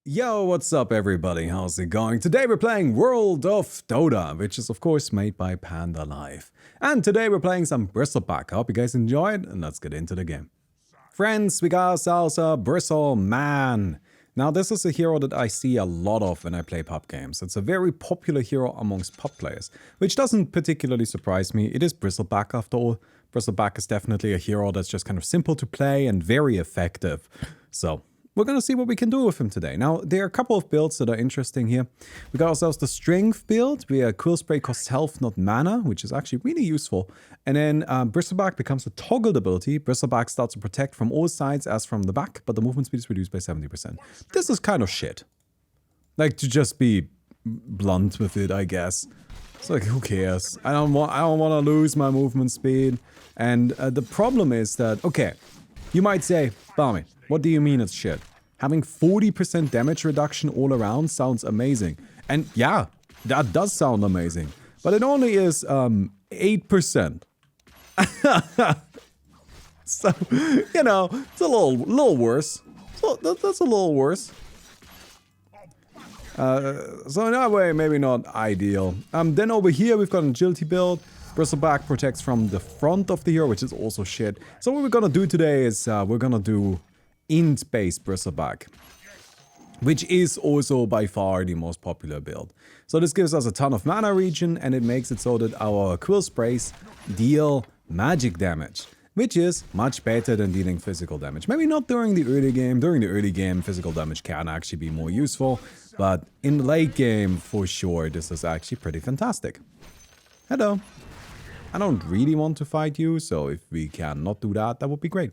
Yo, what's up everybody? How's it going? Today we're playing World of Dota, which is of course made by Panda Live. And today we're playing some Bristleback. I hope you guys enjoyed, and let's get into the game. Friends, we got ourselves a Bristleman. Now this is a hero that I see a lot of when I play pub games. It's a very popular hero amongst pub players, which doesn't particularly surprise me. It is Bristleback after all. Bristleback is definitely a hero that's just kind of simple to play and very effective. So we're going to see what we can do with him today. Now, there are a couple of builds that are interesting here. We got ourselves the Strength build, where Quill Spray costs health, not mana, which is actually really useful. And then Bristleback becomes a toggled ability. Bristleback starts to protect from all sides as from the back, but the movement speed is reduced by 70%. This is kind of shit. Like, to just be blunt with it, I guess. It's like, who cares? I don't want to lose my movement speed. And the problem is that, okay, you might say, Baumi, what do you mean it's shit? Having 40% damage reduction all around sounds amazing. And yeah, that does sound amazing. But it only is 8%. So, you know, it's a little worse. So that's a little worse. So in that way, maybe not ideal. Then over here, we've got an agility build. Bristleback protects from the front of the hero, which is also shit. So what we're gonna do today is we're gonna do int-based Bristleback, which is also by far the most popular build. So this gives us a ton of mana regen, and it makes it so that our Quill Sprays deal magic damage, which is much better than dealing physical damage. Maybe not during the early game. During the early game, physical damage can actually be more useful, but in the late game, for sure, this is actually pretty fantastic. Hello. I don't really want to fight you, so if we can not do that, that would be great.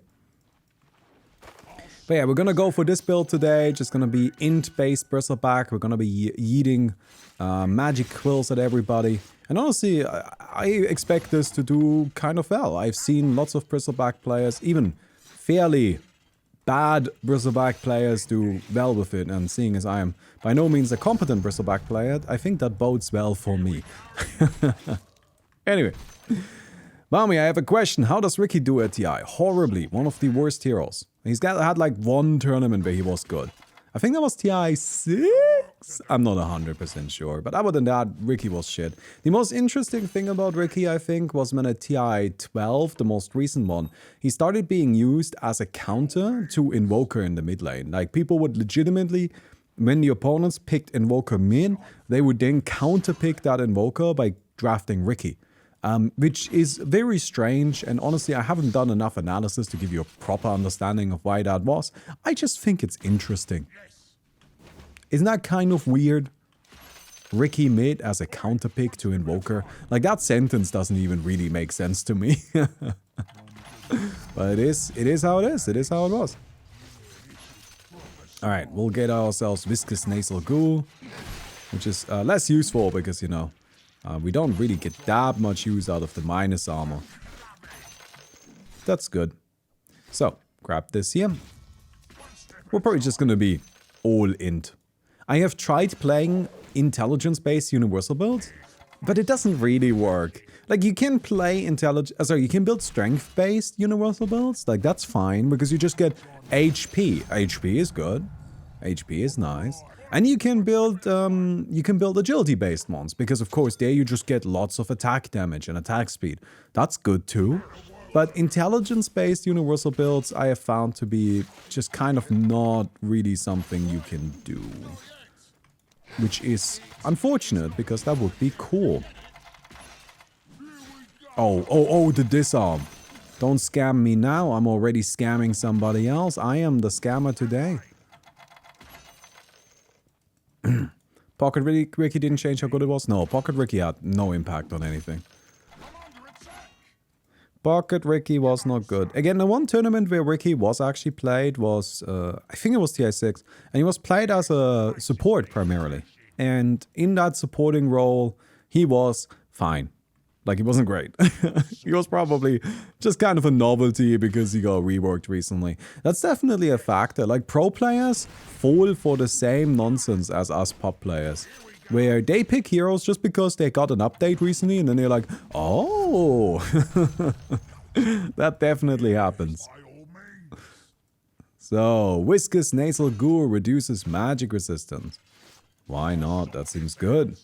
But yeah, we're gonna go for this build today. Just gonna be int-based Bristleback. We're gonna be yeeting magic quills at everybody. And honestly, I expect this to do kind of well. I've seen lots of Bristleback players, even fairly bad Bristleback players, do well with it. And seeing as I am by no means a competent Bristleback player, I think that bodes well for me. Anyway. Baumi, I have a question. How does Ricky do at TI? Horribly. One of the worst heroes. He's had like one tournament where he was good. I think that was TI 6? I'm not 100% sure. But other than that, Ricky was shit. The most interesting thing about Ricky, I think, was when at TI 12, the most recent one, he started being used as a counter to Invoker in the mid lane. Like, people would legitimately, when the opponents picked Invoker mid, they would then counter pick that Invoker by drafting Ricky. Which is very strange, and honestly I haven't done enough analysis to give you a proper understanding of why that was. I just think it's interesting. Isn't that kind of weird? Ricky mid as a counter pick to Invoker. Like, that sentence doesn't even really make sense to me. But it is how it is. It is how it was. Alright, we'll get ourselves Viscous Nasal Goo, which is less useful because, you know, we don't really get that much use out of the minus armor. That's good. So, grab this here. We're probably just gonna be all int. I have tried playing intelligence-based universal builds, but it doesn't really work. Like, you can play you can build strength-based universal builds. Like, that's fine, because you just get HP. HP is good. HP is nice. And you can build agility-based ones, because of course there you just get lots of attack damage and attack speed. That's good too. But intelligence-based universal builds I have found to be just kind of not really something you can do. Which is unfortunate, because that would be cool. Oh, the disarm. Don't scam me now, I'm already scamming somebody else. I am the scammer today. Pocket Ricky didn't change how good it was? No, Pocket Ricky had no impact on anything. Pocket Ricky was not good. Again, the one tournament where Ricky was actually played was, I think it was TI 6, and he was played as a support primarily. And in that supporting role, he was fine. Like, he wasn't great. He was probably just kind of a novelty because he got reworked recently. That's definitely a factor. Like, pro players fall for the same nonsense as us pop players, where they pick heroes just because they got an update recently, and then they're like, oh, that definitely happens. So, viscous nasal goo reduces magic resistance. Why not? That seems good.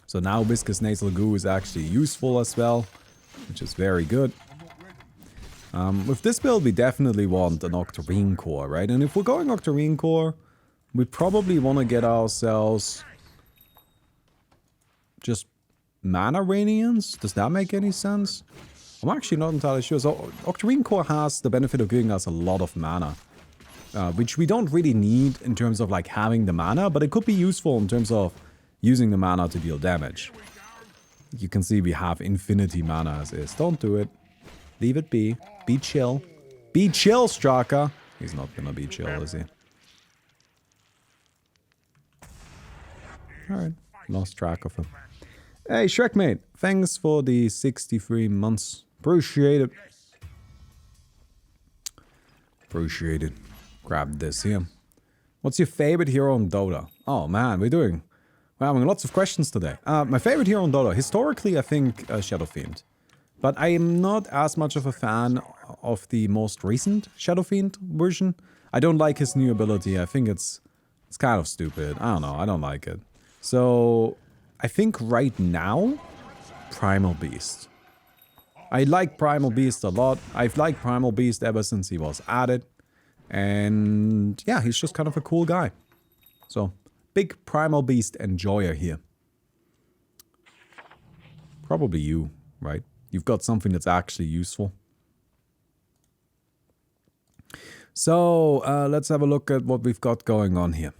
So now viscous nasal goo is actually useful as well, which is very good. With this build, we definitely want an Octarine core, right? And if we're going Octarine core, we probably want to get ourselves just mana radiance. Does that make any sense? I'm actually not entirely sure. So Octarine core has the benefit of giving us a lot of mana, which we don't really need in terms of like having the mana, but it could be useful in terms of using the mana to deal damage. You can see we have infinity mana as is. Don't do it. Leave it be. Be chill. Be chill, Straka. He's not gonna be chill, is he? Alright. Lost track of him. Hey, Shrekmate. Thanks for the 63 months. Appreciate it. Appreciate it. Grab this here. What's your favorite hero in Dota? Oh man, we're having lots of questions today. My favorite hero in Dota, historically I think Shadow Fiend. But I am not as much of a fan of the most recent Shadow Fiend version. I don't like his new ability. I think it's kind of stupid. I don't know. I don't like it. So I think right now, Primal Beast. I like Primal Beast a lot. I've liked Primal Beast ever since he was added. And yeah, he's just kind of a cool guy. So, big Primal Beast enjoyer here. Probably you, right? You've got something that's actually useful. So, let's have a look at what we've got going on here.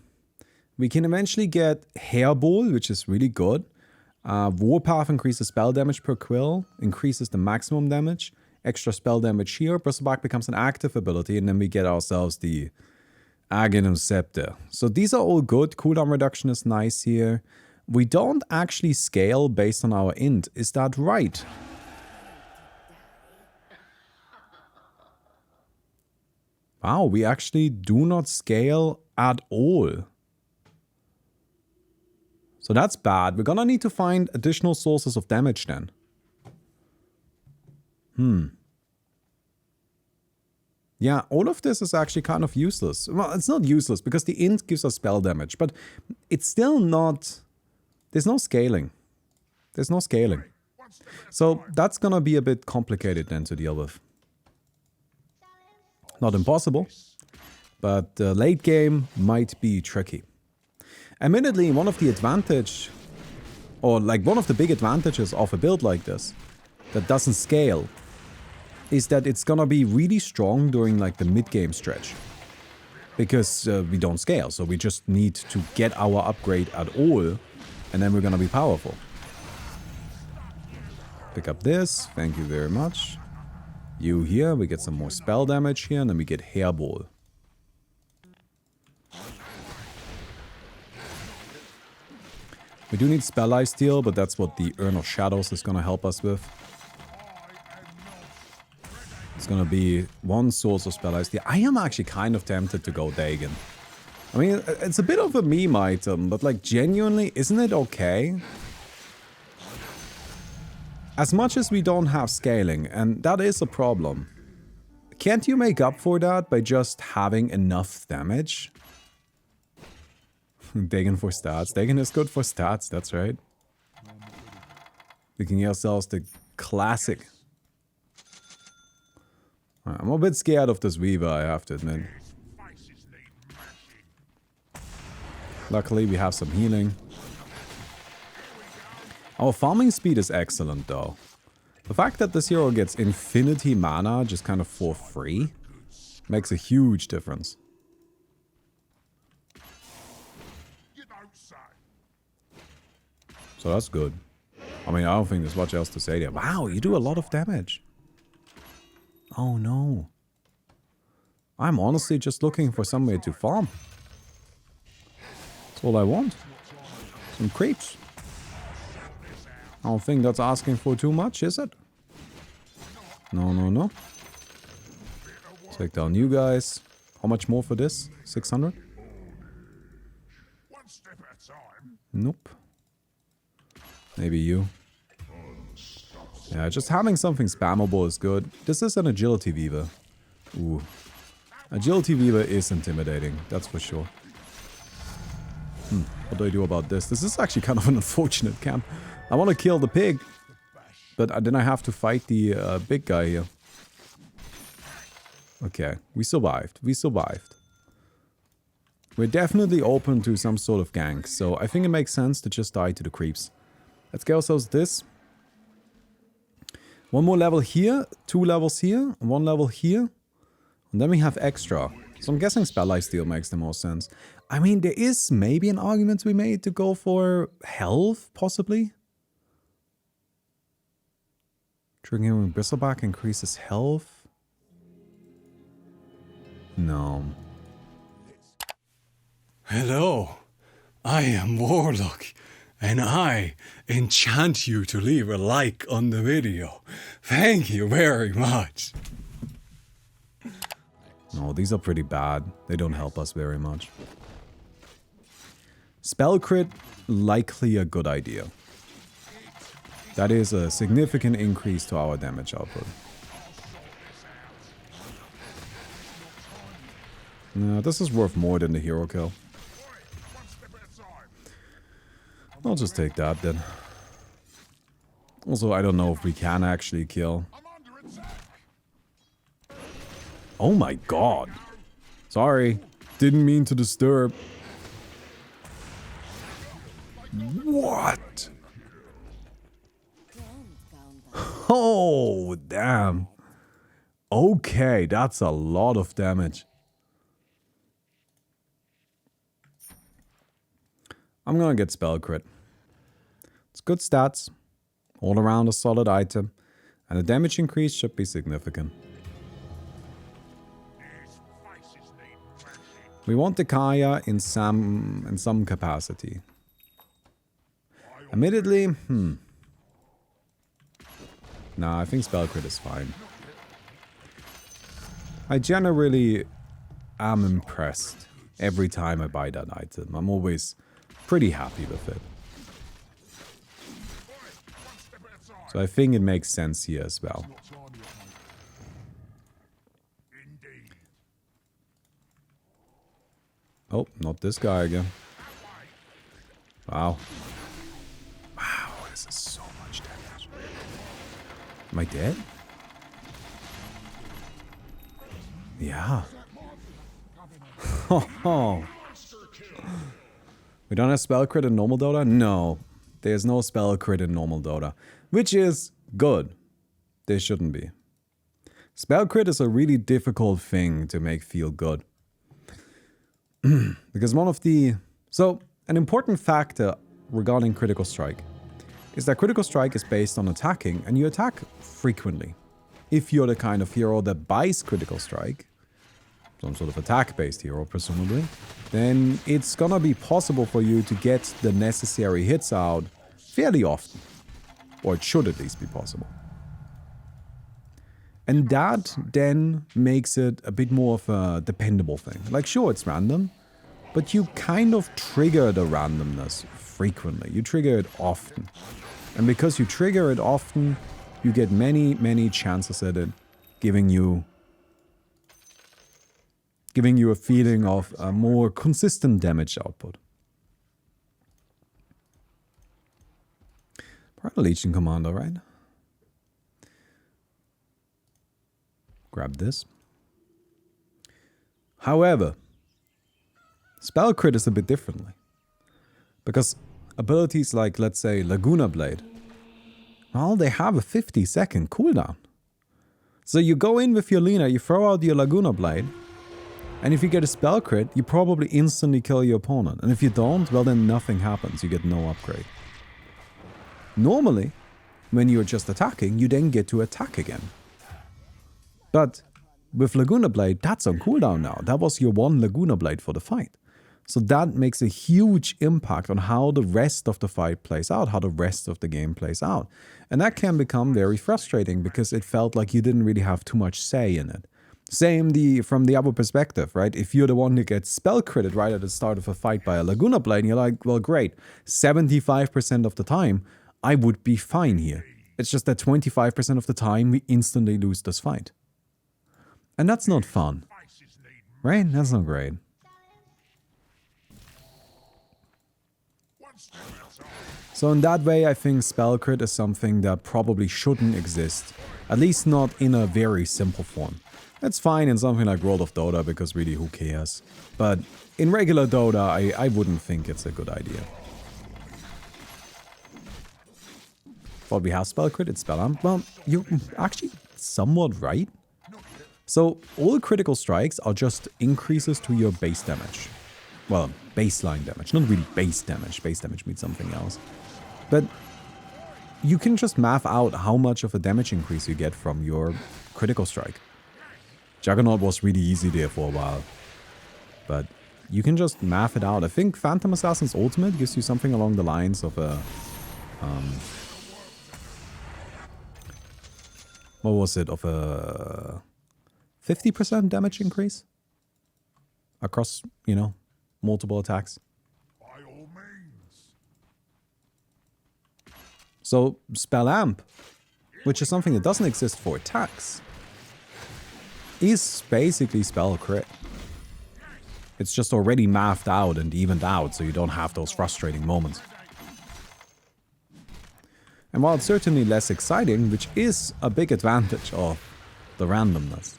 We can eventually get Hairball, which is really good. Warpath increases spell damage per quill, increases the maximum damage. Extra spell damage here. Bristleback becomes an active ability, and then we get ourselves the Aghanim Scepter. So these are all good. Cooldown reduction is nice here. We don't actually scale based on our int. Is that right? Wow, we actually do not scale at all. So that's bad. We're gonna need to find additional sources of damage then. Yeah, all of this is actually kind of useless. Well, it's not useless because the int gives us spell damage, but it's still not... There's no scaling. There's no scaling. So that's gonna be a bit complicated then to deal with. Not impossible, but late game might be tricky. Admittedly, one of the advantage, or like one of the big advantages of a build like this, that doesn't scale, is that it's gonna be really strong during like the mid-game stretch. Because we don't scale, so we just need to get our upgrade at all, and then we're gonna be powerful. Pick up this, thank you very much. You here, we get some more spell damage here, and then we get Hairball. We do need Spell Lifesteal, but that's what the Urn of Shadows is gonna help us with. It's gonna be one source of Spell Lifesteal. I am actually kind of tempted to go DAGON. I mean, it's a bit of a meme item, but like genuinely, isn't it okay? As much as we don't have scaling, and that is a problem, can't you make up for that by just having enough damage? DAGON for stats. DAGON is good for stats, that's right. We can get ourselves the classic. I'm a bit scared of this Weaver, I have to admit. Luckily, we have some healing. Our farming speed is excellent, though. The fact that this hero gets infinity mana just kind of for free makes a huge difference. So that's good. I mean, I don't think there's much else to say there. Wow, you do a lot of damage. Oh no. I'm honestly just looking for somewhere to farm. That's all I want. Some creeps. I don't think that's asking for too much, is it? No, no, no. Take down you guys. How much more for this? 600? Nope. Maybe you. Yeah, just having something spammable is good. This is an agility weaver. Ooh. Agility Weaver is intimidating, that's for sure. What do I do about this? This is actually kind of an unfortunate camp. I want to kill the pig, but then I have to fight the big guy here. Okay, we survived. We survived. We're definitely open to some sort of gank, so I think it makes sense to just die to the creeps. Let's get ourselves this. One more level here, 2 levels here, 1 level here. And then we have extra. So I'm guessing Spell Lifesteal makes the most sense. I mean, there is maybe an argument to be made to go for health, possibly. Triggering Bristleback increases health. No. Hello, I am Warlock, and I enchant you to leave a like on the video. Thank you very much. No, these are pretty bad. They don't help us very much. Spell crit, likely a good idea. That is a significant increase to our damage output. No, this is worth more than the hero kill. I'll just take that then. Also, I don't know if we can actually kill. Oh my god. Sorry. Didn't mean to disturb. What? Oh, damn. Okay, that's a lot of damage. I'm gonna get spell crit. It's good stats. All around a solid item. And the damage increase should be significant. We want the Kaya in some capacity. Admittedly, Nah, I think spell crit is fine. I generally am impressed every time I buy that item. I'm always pretty happy with it. So I think it makes sense here as well. Oh, not this guy again. Wow. Wow, this is so much damage. Am I dead? Yeah. Oh. We don't have spell crit in normal Dota? No. There's no spell crit in normal Dota. Which is good. There shouldn't be. Spell crit is a really difficult thing to make feel good. Because an important factor regarding critical strike is that critical strike is based on attacking, and you attack frequently. If you're the kind of hero that buys critical strike, some sort of attack-based hero presumably, then it's gonna be possible for you to get the necessary hits out fairly often. Or it should at least be possible. And that then makes it a bit more of a dependable thing. Like, sure, it's random, but you kind of trigger the randomness frequently. You trigger it often. And because you trigger it often, you get many, many chances at it, giving you a feeling of a more consistent damage output. Probably Legion Commander, right? Grab this. However, spell crit is a bit differently. Because abilities like, let's say, Laguna Blade, well, they have a 50-second cooldown. So you go in with your Lina, you throw out your Laguna Blade, and if you get a spell crit, you probably instantly kill your opponent. And if you don't, well then nothing happens, you get no upgrade. Normally, when you're just attacking, you then get to attack again. But with Laguna Blade, that's on cooldown now. That was your one Laguna Blade for the fight. So that makes a huge impact on how the rest of the fight plays out, how the rest of the game plays out. And that can become very frustrating because it felt like you didn't really have too much say in it. Same from the other perspective, right? If you're the one who gets spell critted right at the start of a fight by a Laguna Blade, and you're like, well, great, 75% of the time, I would be fine here. It's just that 25% of the time, we instantly lose this fight. And that's not fun. Right? That's not great. So in that way, I think spell crit is something that probably shouldn't exist. At least not in a very simple form. That's fine in something like World of Dota, because really, who cares? But in regular Dota, I wouldn't think it's a good idea. What we have spell crit, it's spell amp. Well, you're actually somewhat right. So all critical strikes are just increases to your base damage. Well, baseline damage, not really base damage. Base damage means something else. But you can just math out how much of a damage increase you get from your critical strike. Juggernaut was really easy there for a while. But you can just math it out. I think Phantom Assassin's ultimate gives you something along the lines of a... what was it? Of a 50% damage increase? Across, you know, multiple attacks. So, Spell Amp, which is something that doesn't exist for attacks, is basically Spell Crit. It's just already mathed out and evened out, so you don't have those frustrating moments. And while it's certainly less exciting, which is a big advantage of the randomness,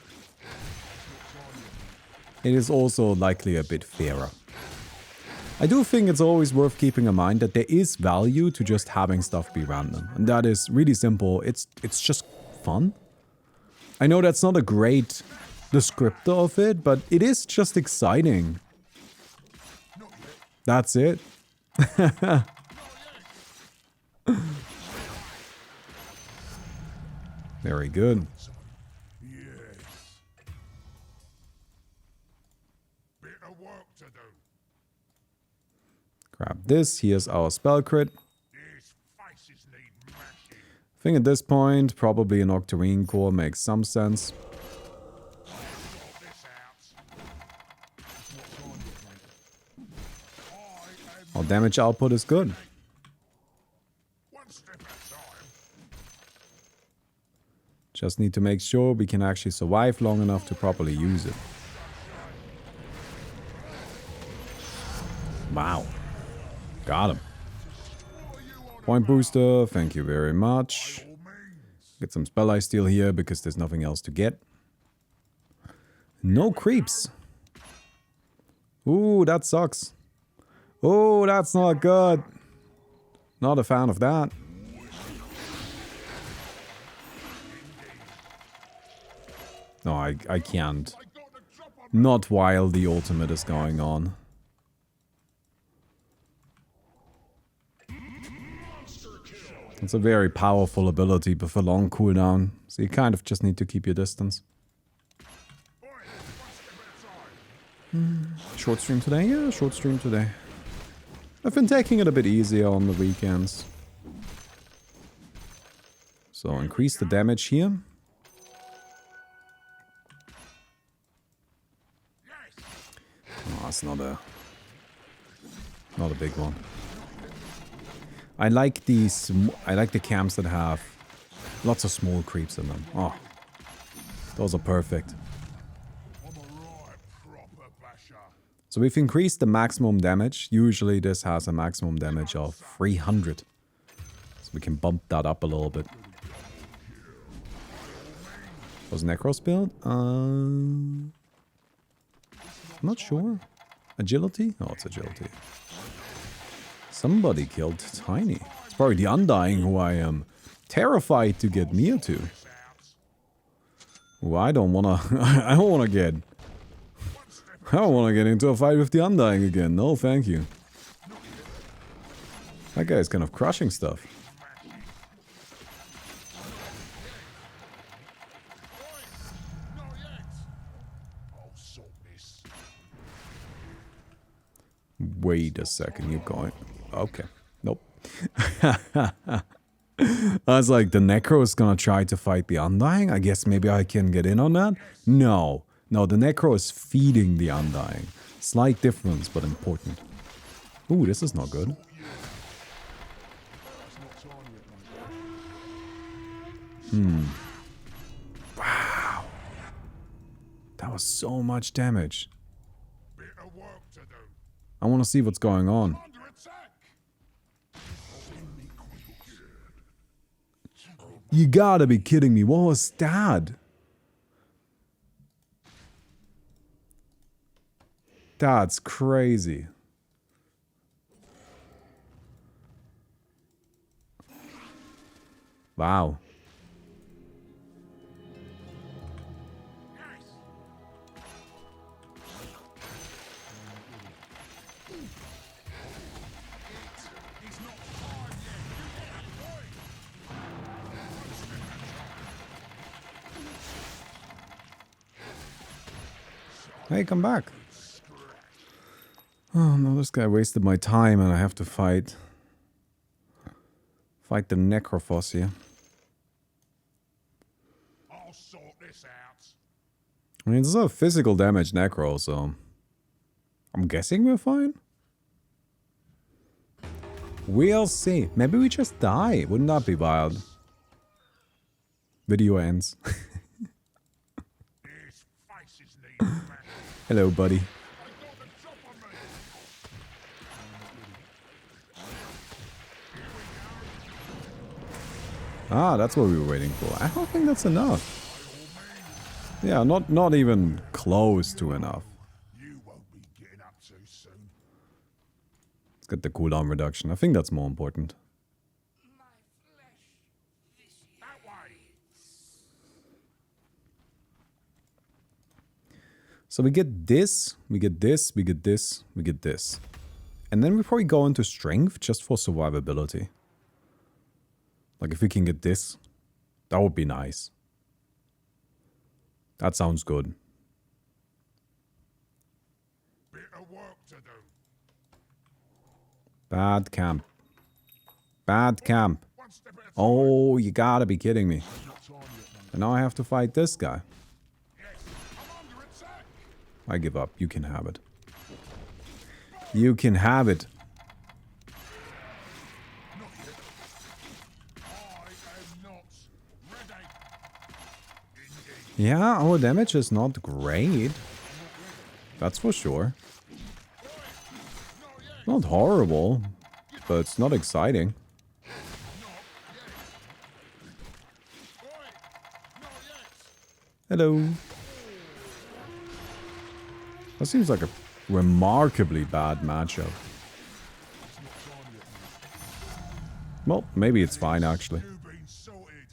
it is also likely a bit fairer. I do think it's always worth keeping in mind that there is value to just having stuff be random. And that is really simple. It's just fun. I know that's not a great descriptor of it, but it is just exciting. That's it. Very good. Grab this. Here's our spell crit. I think at this point, probably an Octarine core makes some sense. Our damage output is good. Just need to make sure we can actually survive long enough to properly use it. Wow. Got him. Point booster, thank you very much. Get some spell ice steal here because there's nothing else to get. No creeps. Ooh, that sucks. Oh, that's not good. Not a fan of that. No, I can't. Not while the ultimate is going on. It's a very powerful ability, but for long cooldown. So you kind of just need to keep your distance. Short stream today? Yeah, short stream today. I've been taking it a bit easier on the weekends. So increase the damage here. Oh, that's not a big one. I like these. I like the camps that have lots of small creeps in them. Oh, those are perfect. So we've increased the maximum damage. Usually this has a maximum damage of 300. So we can bump that up a little bit. Was Necros build? I'm not sure. Agility? Oh, it's agility. Somebody killed Tiny. It's probably the Undying who I am terrified to get near to. Well, I don't wanna get into a fight with the Undying again. No, thank you. That guy is kind of crushing stuff. Wait a second, you're going... Okay. Nope. I was like, the Necro is gonna try to fight the Undying? I guess maybe I can get in on that? No. No, the Necro is feeding the Undying. Slight difference, but important. Ooh, this is not good. Wow. That was so much damage. Bit of work to do. I want to see what's going on. Under attack. You gotta be kidding me. What was that? That's crazy. Wow. Hey, come back. Oh no, this guy wasted my time and I have to fight the Necrophos here. I'll sort this out. I mean, it's a physical damage Necro, so I'm guessing we're fine. We'll see. Maybe we just die. Wouldn't that be wild? Video ends. His face is needed back. Hello, buddy. They got the drop on me. Ah, that's what we were waiting for. I don't think that's enough. Yeah, not even close to enough. You won't be getting up too soon. Let's get the cooldown reduction. I think that's more important. That way. So we get this, we get this, we get this, we get this. And then we probably go into strength just for survivability. Like if we can get this, that would be nice. That sounds good. Bit of work to do. Bad camp. Bad camp. One step at a time. Oh, you gotta be kidding me. And now I have to fight this guy. Yes, I'm under attack. I give up. You can have it. You can have it. Not yet. I am not ready. Indeed. Yeah, our damage is not great. That's for sure. Not horrible, but it's not exciting. Hello. That seems like a remarkably bad matchup. Well, maybe it's fine actually. You've been sorted.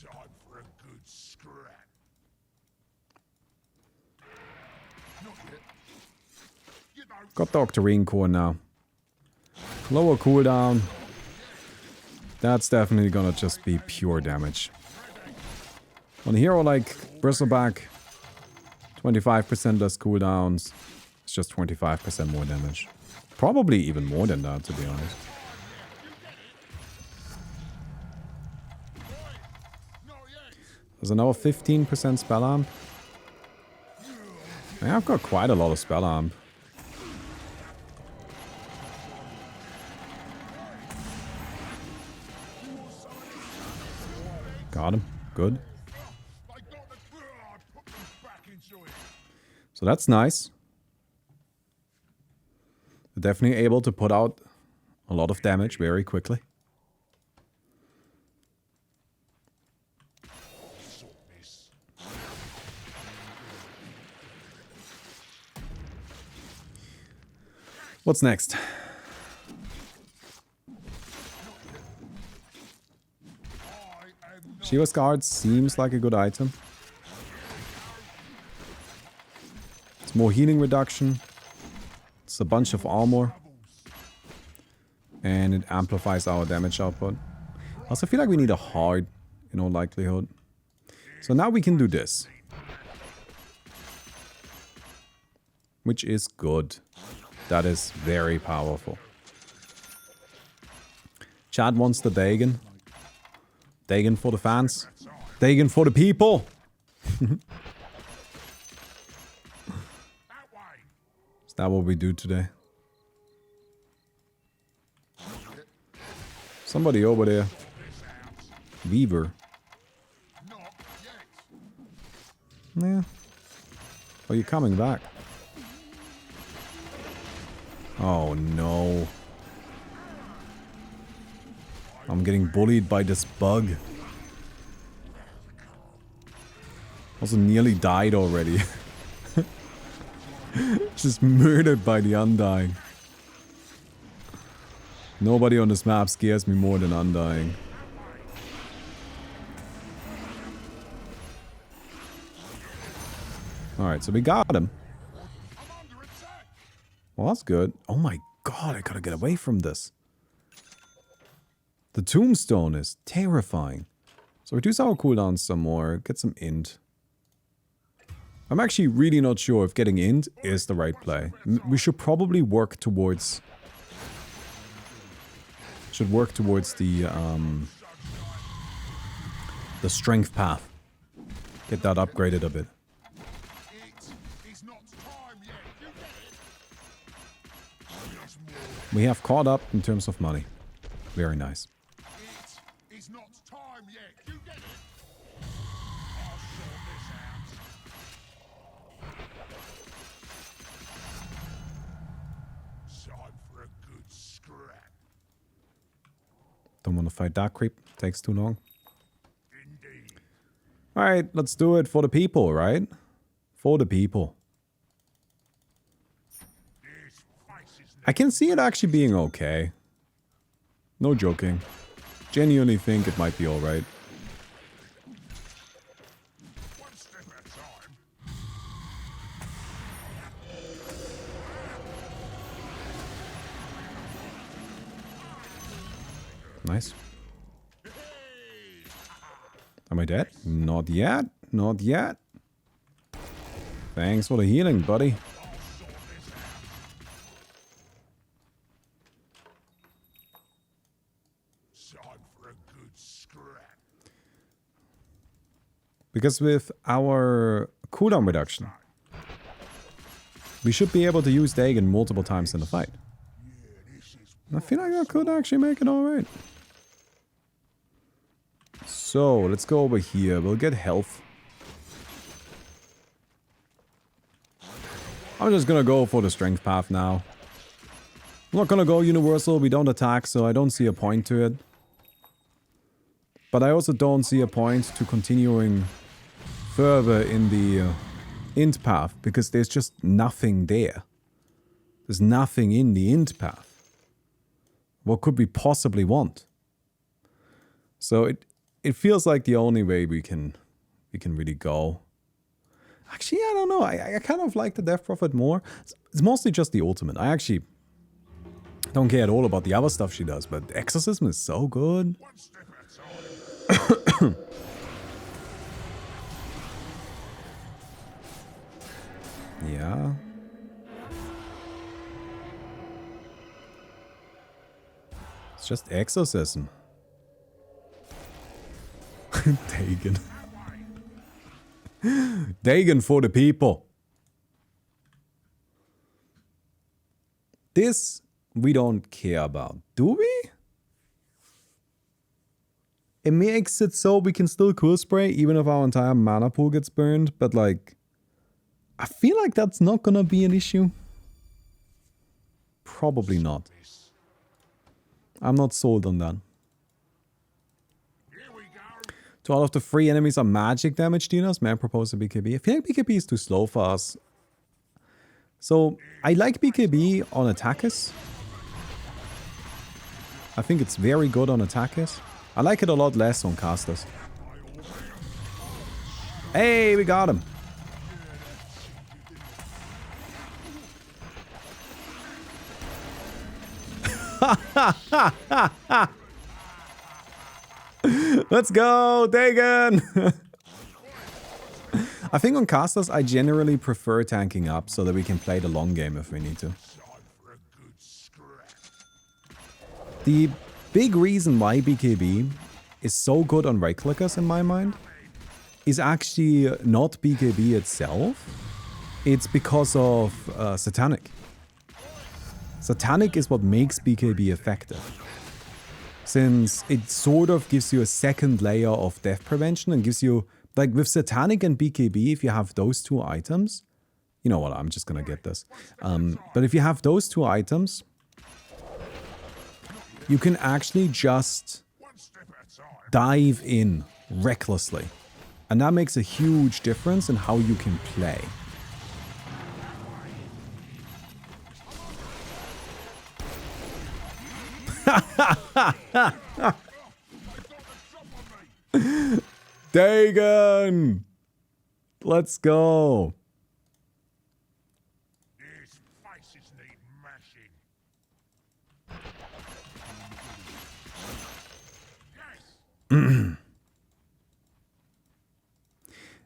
Time for a good scrap. Not yet. You know, Got the Octarine Core now. Lower cooldown. That's definitely gonna just be pure damage. On a hero like Bristleback, 25% less cooldowns. It's just 25% more damage. Probably even more than that, to be honest. There's another 15% spell amp. Yeah, I've got quite a lot of spell amp. Got him. Good. I got the I put them back into it. So that's nice. They're definitely able to put out a lot of damage very quickly. What's next? Shiva's Guard seems like a good item. It's more healing reduction. It's a bunch of armor. And it amplifies our damage output. I also feel like we need a heart in all likelihood. So now we can do this. Which is good. That is very powerful. Chad wants the DAGON. DAGON for the fans. DAGON for the people. Is that what we do today? Somebody over there. Weaver. Not Yeah. Oh, you're coming back. Oh no. I'm getting bullied by this bug. Also nearly died already. Just murdered by the Undying. Nobody on this map scares me more than Undying. Alright, so we got him. Well, that's good. Oh my god, I gotta get away from this. The tombstone is terrifying. So reduce our cooldown some more, get some int. I'm actually really not sure if getting int is the right play. We should probably work towards... Should work towards the strength path. Get that upgraded a bit. We have caught up in terms of money. Very nice. It's not time yet. You get it? Time for a good scrap. Don't want to fight that creep. Takes too long. Indeed. Alright, let's do it for the people, right? For the people. I can see it actually being okay. No joking. Genuinely think it might be alright. One step at a time. Nice. Am I dead? Not yet. Not yet. Thanks for the healing, buddy. Time for a good scrap. Because with our cooldown reduction, we should be able to use DAGON multiple times in the fight. I feel like I could actually make it alright. So, let's go over here. We'll get health. I'm just gonna go for the strength path now. I'm not gonna go universal. We don't attack, so I don't see a point to it. But I also don't see a point to continuing further in the int path, because there's just nothing there. There's nothing in the int path. What could we possibly want? So it feels like the only way we can really go. Actually, I don't know. I kind of like the Death Prophet more. It's mostly just the ultimate. I actually don't care at all about the other stuff she does, but Exorcism is so good. One step at a time. Yeah. It's just Exorcism. DAGON. DAGON for the people. This we don't care about, do we? It makes it so we can still cool spray even if our entire mana pool gets burned, but like, I feel like that's not gonna be an issue. Probably not. I'm not sold on that. Here we go. 2 out of the 3 enemies are magic damage dealers. May I propose a BKB? I feel like BKB is too slow for us. So, I like BKB on attackers. I think it's very good on attackers. I like it a lot less on casters. Hey, we got him. Let's go, DAGON! I think on casters, I generally prefer tanking up so that we can play the long game if we need to. Time for a good scrap. The big reason why BKB is so good on right clickers in my mind is actually not BKB itself. It's because of Satanic. Satanic is what makes BKB effective. Since it sort of gives you a second layer of death prevention and gives you Like with Satanic and BKB, if you have those two items, you know what, I'm just gonna get this. But if you have those two items, you can actually just dive in recklessly. And that makes a huge difference in how you can play. Dagon! Let's go. These faces need mashing. Yes.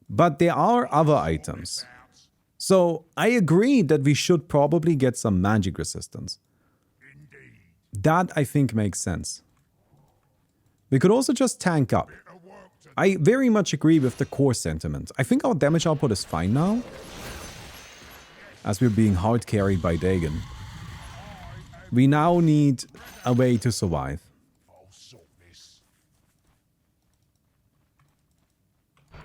But there are other items. So I agree that we should probably get some magic resistance. That I think makes sense. We could also just tank up. I very much agree with the core sentiment. I think our damage output is fine now, as we're being hard carried by Dagon. We now need a way to survive. I'll sort this. By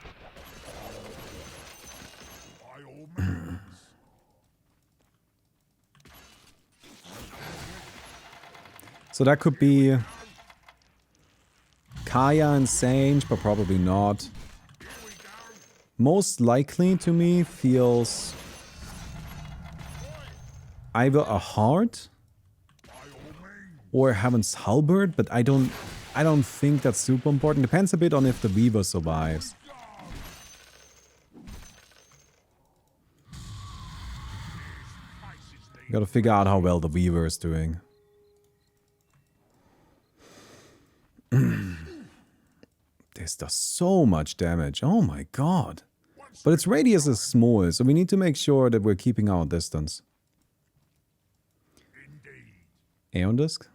all means. So that could be Kaya and Sange, but probably not. Most likely to me feels either a heart or Heaven's Halberd, but I don't think that's super important. Depends a bit on if the Weaver survives. Gotta figure out how well the Weaver is doing. This does so much damage. Oh my god. But its radius is small, so we need to make sure that we're keeping our distance. Aeon Disc?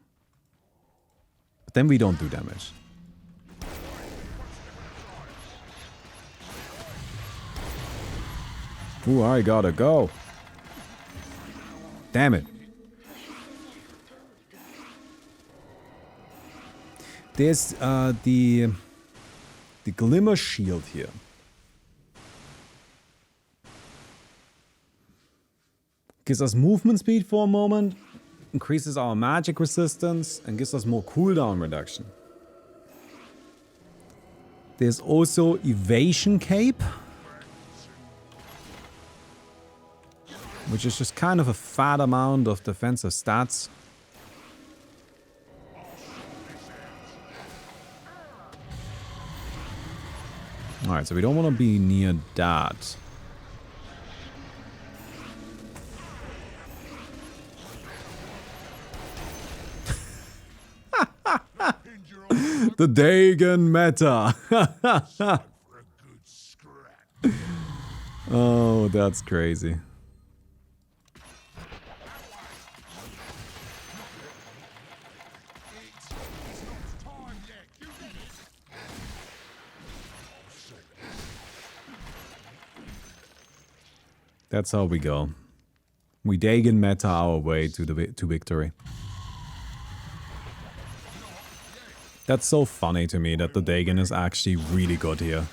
But then we don't do damage. Ooh, I gotta go. Damn it. There's the Glimmer Shield here. Gives us movement speed for a moment, increases our magic resistance, and gives us more cooldown reduction. There's also Evasion Cape, which is just kind of a fat amount of defensive stats. Alright, so we don't want to be near that. The Dagon meta. Oh, that's crazy. That's how we go. We Dagon meta our way to victory. That's so funny to me that the Dagon is actually really good here.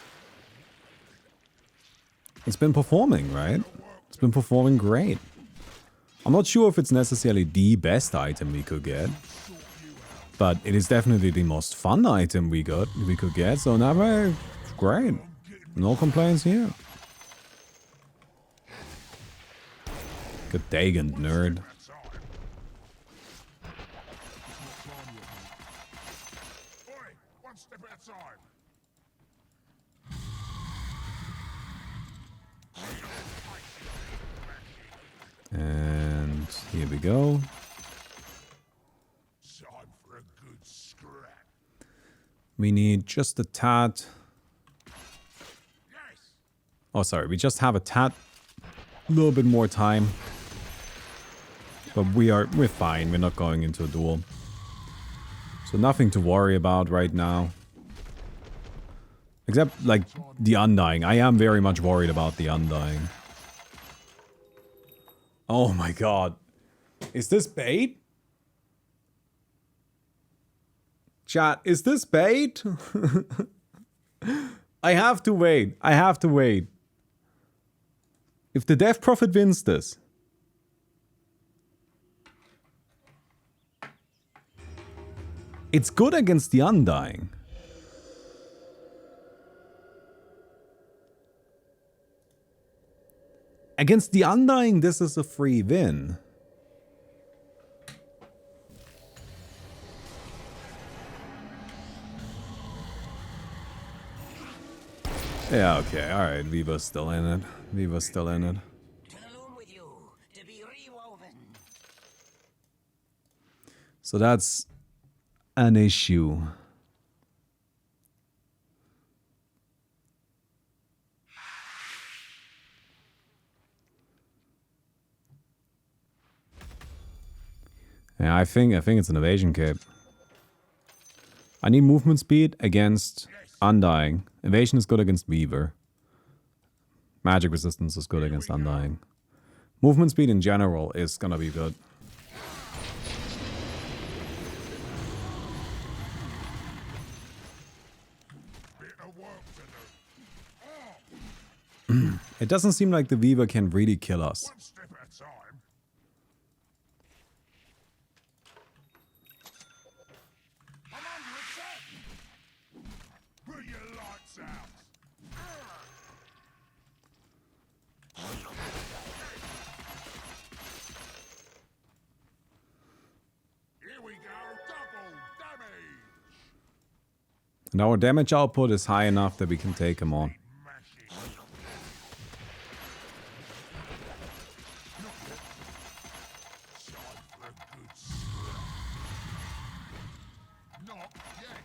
It's been performing, right? It's been performing great. I'm not sure if it's necessarily the best item we could get, but it is definitely the most fun item we could get, so never great. No complaints here. Good Dagon, nerd. One step at a time. And here we go. Time for a good scrap. We need just a tad. Yes. Oh, sorry. We just have a tad. A little bit more time. But we're fine. We're not going into a duel. So nothing to worry about right now. Except, like, the Undying. I am very much worried about the Undying. Oh my god. Is this bait? Chat, is this bait? I have to wait. I have to wait. If the Death Prophet wins this. It's good against the Undying. Against the Undying, this is a free win. Yeah, okay, alright, Viva's still in it. Viva's still in it. To the loom with you, to be rewoven. So that's an issue. Yeah, I think it's an evasion cape. I need movement speed against Undying. Evasion is good against Weaver. Magic resistance is good against Undying. Movement speed in general is gonna be good. It doesn't seem like the Weaver can really kill us. One step at a time. I'm under attack. Put your lights out. Here we go. Double damage. And our damage output is high enough that we can take him on. Mash it. Time for a good slap. Not yet.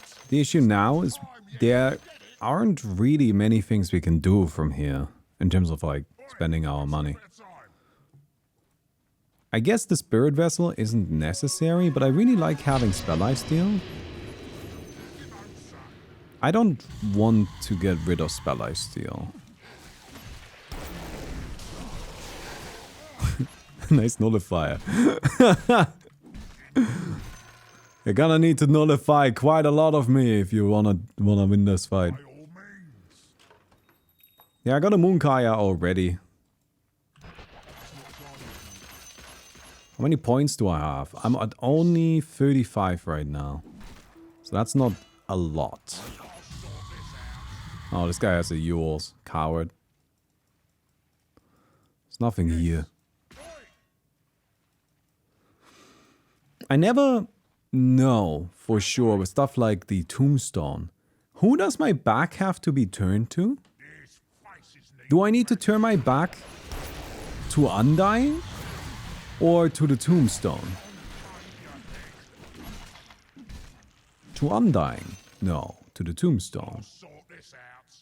It's The issue now is there aren't really many things we can do from here in terms of like spending our money. at a time. I guess the Spirit Vessel isn't necessary, but I really like having Spell Lifesteal. I don't want to get rid of Spell Lifesteal. Nice nullifier. You're gonna need to nullify quite a lot of me if you wanna win this fight. By all means. Yeah, I got a Moonkaya already. How many points do I have? I'm at only 35 right now. So that's not a lot. Oh, this guy has a Yules. Coward. There's nothing here. I never know for sure with stuff like the Tombstone. Who does my back have to be turned to? These faces need Do I need to turn my back to Undying? Or to the Tombstone? To Undying? No, to the Tombstone. sort this out.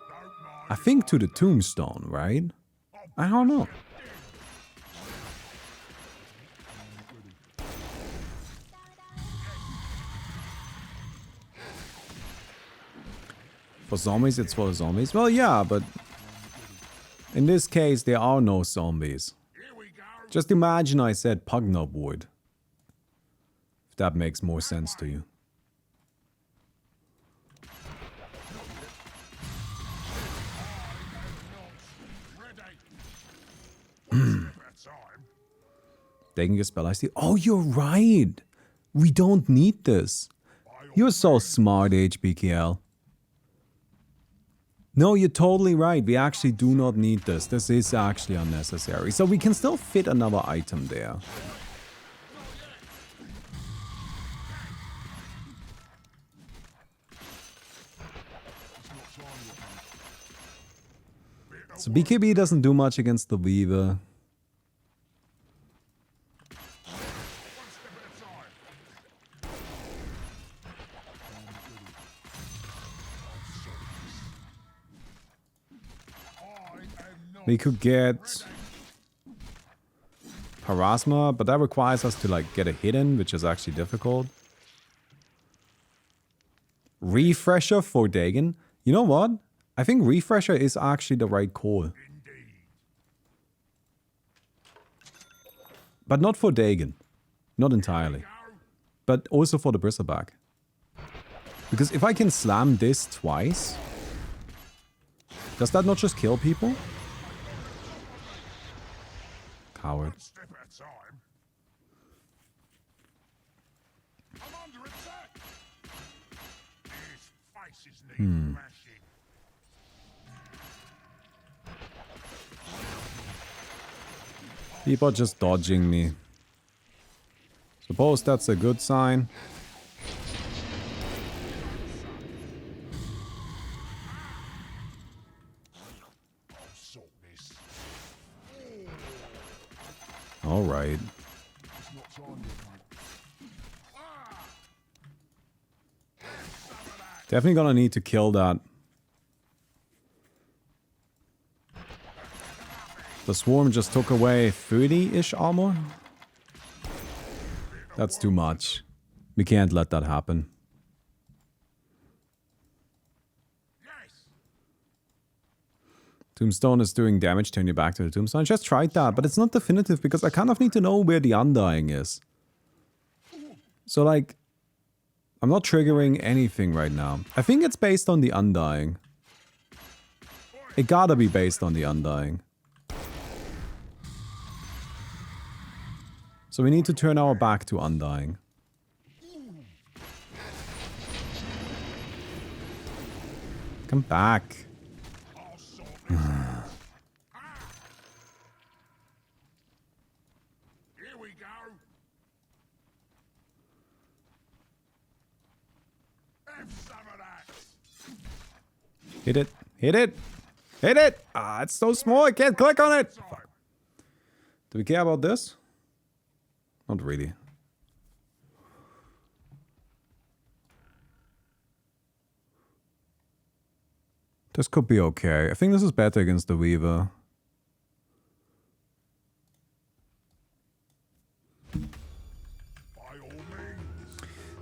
Don't mind. I think to the Tombstone, right? I don't know. For zombies, it's for zombies. Well, yeah, but in this case, there are no zombies. Here we go. Just imagine I said Pugnob would. If that makes more sense to you. Ready. One step at a time. Taking a spell I see. Oh, you're right. We don't need this. You're so smart, HBKL. No, you're totally right. We actually do not need this. This is actually unnecessary. So we can still fit another item there. So BKB doesn't do much against the Weaver. We could get Parasma, but that requires us to like get a hit in, which is actually difficult. Refresher for Dagon. You know what? I think Refresher is actually the right call. But not for Dagon. Not entirely. But also for the Bristleback. Because if I can slam this twice, does that not just kill people? Coward. One step at a time. I'm under attack. His faces need mashing. People are just dodging me. Suppose that's a good sign. I'll sort this. All right. It's not time yet, mate. Definitely gonna need to kill that. The swarm just took away 30-ish armor. That's too much. We can't let that happen. Yes. Tombstone is doing damage, turn you back to the tombstone. I just tried that, but it's not definitive because I kind of need to know where the undying is. So like, I'm not triggering anything right now. I think it's based on the undying. It gotta be based on the undying. So we need to turn our back to undying. Come back. I'll sort this. Here we go. Have some of that. Hit it. Hit it. Hit it. Ah, it's so small. I can't click on it. Fuck. Do we care about this? Not really. This could be okay. I think this is better against the Weaver. By all means.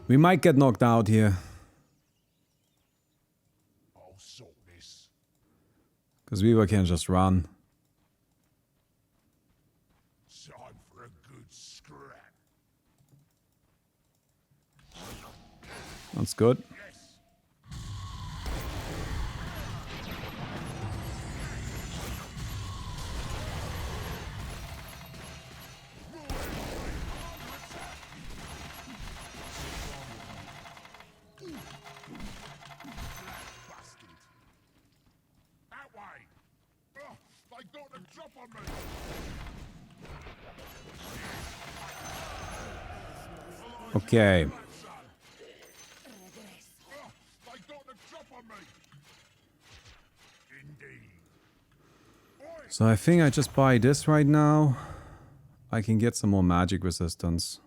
We might get knocked out here. I'll sort this. Because Weaver can just run. Time for a good scrap. That's good. Yes. Bastard. That way. Ugh, they got the drop on me. Okay. Ugh, they got the drop on me. Indeed. So I think I just buy this right now. I can get some more magic resistance.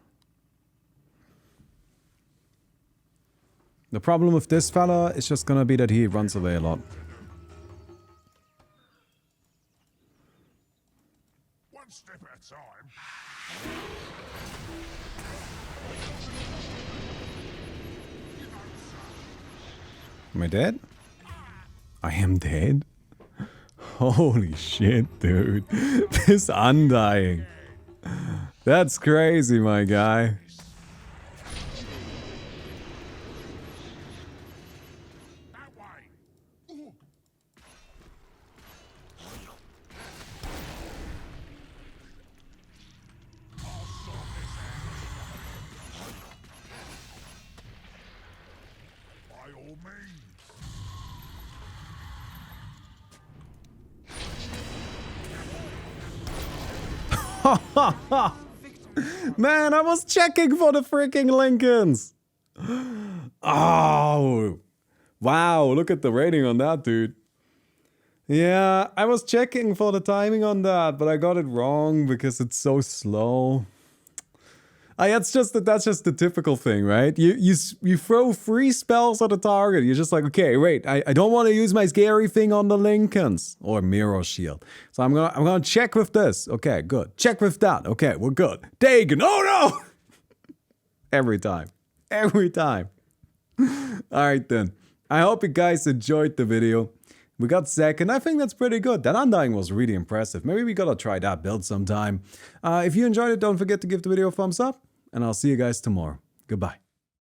The problem with this fella is just gonna be that he runs away a lot. One step at a time. Am I dead? I am dead? Holy shit, dude. This undying. That's crazy, my guy. That way. Ooh. I'll sort this out. By all means. Man, I was checking for the freaking Lincolns. Oh. Wow, look at the rating on that, dude. Yeah, I was checking for the timing on that, but I got it wrong because it's so slow. That's just the typical thing, right? You throw 3 spells at a target. You're just like, okay, wait, I don't want to use my scary thing on the Lincolns or mirror shield. So I'm gonna check with this. Okay, good. Check with that. Okay, we're good. Dagon. Oh no! Every time. Every time. Alright then. I hope you guys enjoyed the video. We got second. I think that's pretty good. That Undying was really impressive. Maybe we gotta try that build sometime. If you enjoyed it, don't forget to give the video a thumbs up. And I'll see you guys tomorrow. Goodbye.